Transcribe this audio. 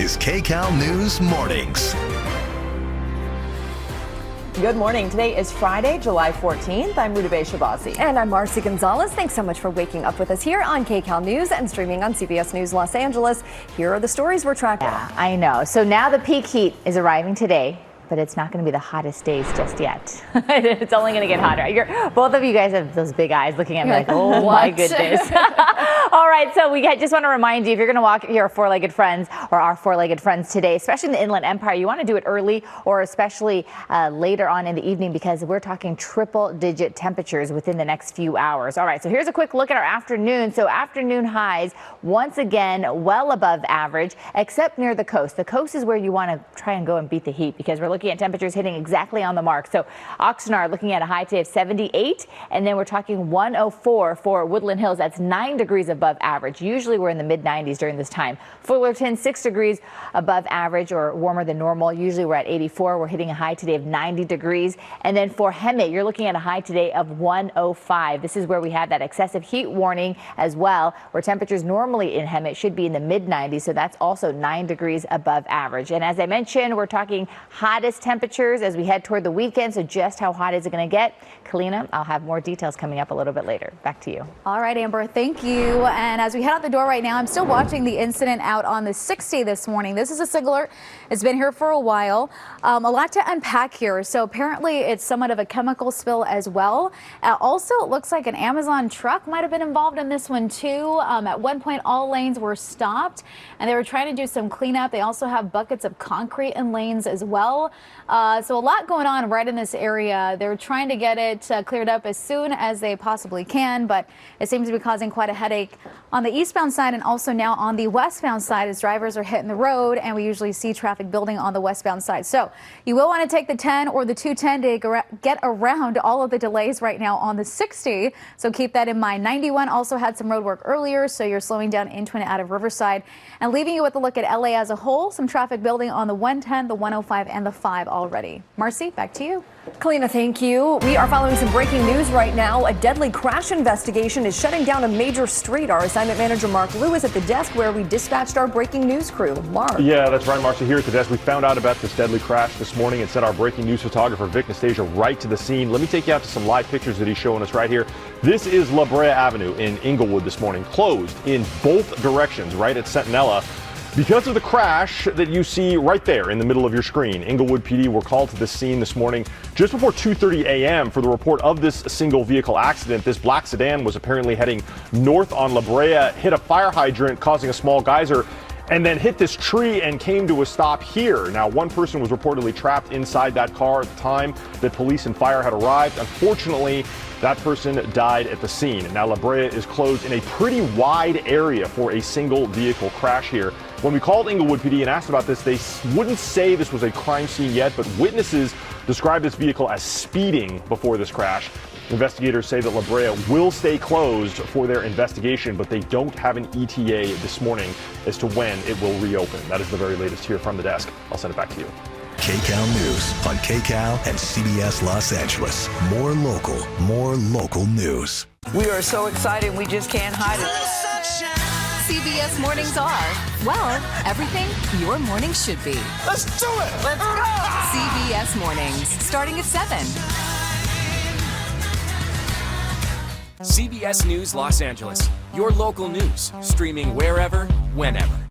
is Kcal News Mornings. Good morning. Today is Friday, July 14th. I'm Rudabeh Shabazi. And I'm Marcy Gonzalez. Thanks so much for waking up with us here on Kcal News and streaming on CBS News Los Angeles. Here are the stories we're tracking. Yeah, I know. So now the peak heat is arriving today, but it's not going to be the hottest days just yet. It's only going to get hotter. Both of you guys have those big eyes looking at me like, oh my goodness. All right, so we just want to remind you, if you're going to walk your four-legged friends or our four-legged friends today, especially in the Inland Empire, you want to do it early or especially later on in the evening because we're talking triple-digit temperatures within the next few hours. All right, so here's a quick look at our afternoon. So afternoon highs, once again, well above average, except near the coast. The coast is where you want to try and go and beat the heat because we're looking at temperatures hitting exactly on the mark. So Oxnard looking at a high today of 78, and then we're talking 104 for Woodland Hills. That's 9 degrees above average. Usually we're in the mid-90s during this time. Fullerton, 6 degrees above average or warmer than normal. Usually we're at 84. We're hitting a high today of 90 degrees. And then for Hemet, you're looking at a high today of 105. This is where we have that excessive heat warning as well, where temperatures normally in Hemet should be in the mid-90s. So that's also 9 degrees above average. And as I mentioned, we're talking hottest temperatures as we head toward the weekend. So just how hot is it going to get? Kalina, I'll have more details coming up a little bit later. Back to you. All right, Amber, thank you. And as we head out the door right now, I'm still watching the incident out on the 60 this morning. This is a signaler. It's been here for a while. A lot to unpack here. So apparently it's somewhat of a chemical spill as well. Also, it looks like an Amazon truck might have been involved in this one too. At one point, all lanes were stopped and they were trying to do some cleanup. They also have buckets of concrete in lanes as well. So a lot going on right in this area. They're trying to get it cleared up as soon as they possibly can, but it seems to be causing quite a headache on the eastbound side and also now on the westbound side as drivers are hitting the road, and we usually see traffic building on the westbound side. So you will want to take the 10 or the 210 to get around all of the delays right now on the 60. So keep that in mind. 91 also had some road work earlier, so you're slowing down into and out of Riverside. And leaving you with a look at LA as a whole, some traffic building on the 110, the 105, and the 5 already. Marcy, back to you. Kalina, thank you. We are following some breaking news right now. A deadly crash investigation is shutting down a major street. Our assignment manager, Mark Lewis, at the desk where we dispatched our breaking news crew. Mark. Yeah, that's right, Marcy. Here at the desk, we found out about this deadly crash this morning and sent our breaking news photographer, Vic Nastasia, right to the scene. Let me take you out to some live pictures that he's showing us right here. This is La Brea Avenue in Inglewood this morning, closed in both directions right at Centinela, because of the crash that you see right there in the middle of your screen. Inglewood PD were called to this scene this morning just before 2:30 a.m. for the report of this single vehicle accident. This black sedan was apparently heading north on La Brea, hit a fire hydrant causing a small geyser, and then hit this tree and came to a stop here. Now, one person was reportedly trapped inside that car at the time that police and fire had arrived. Unfortunately, that person died at the scene. Now, La Brea is closed in a pretty wide area for a single vehicle crash here. When we called Inglewood PD and asked about this, they wouldn't say this was a crime scene yet, but witnesses described this vehicle as speeding before this crash. Investigators say that La Brea will stay closed for their investigation, but they don't have an ETA this morning as to when it will reopen. That is the very latest here from the desk. I'll send it back to you. Kcal News on Kcal and CBS Los Angeles. More local news. We are so excited, we just can't hide it. CBS mornings are, well, everything your morning should be. Let's do it! Let's go! CBS mornings, starting at 7. CBS News Los Angeles, your local news, streaming wherever, whenever.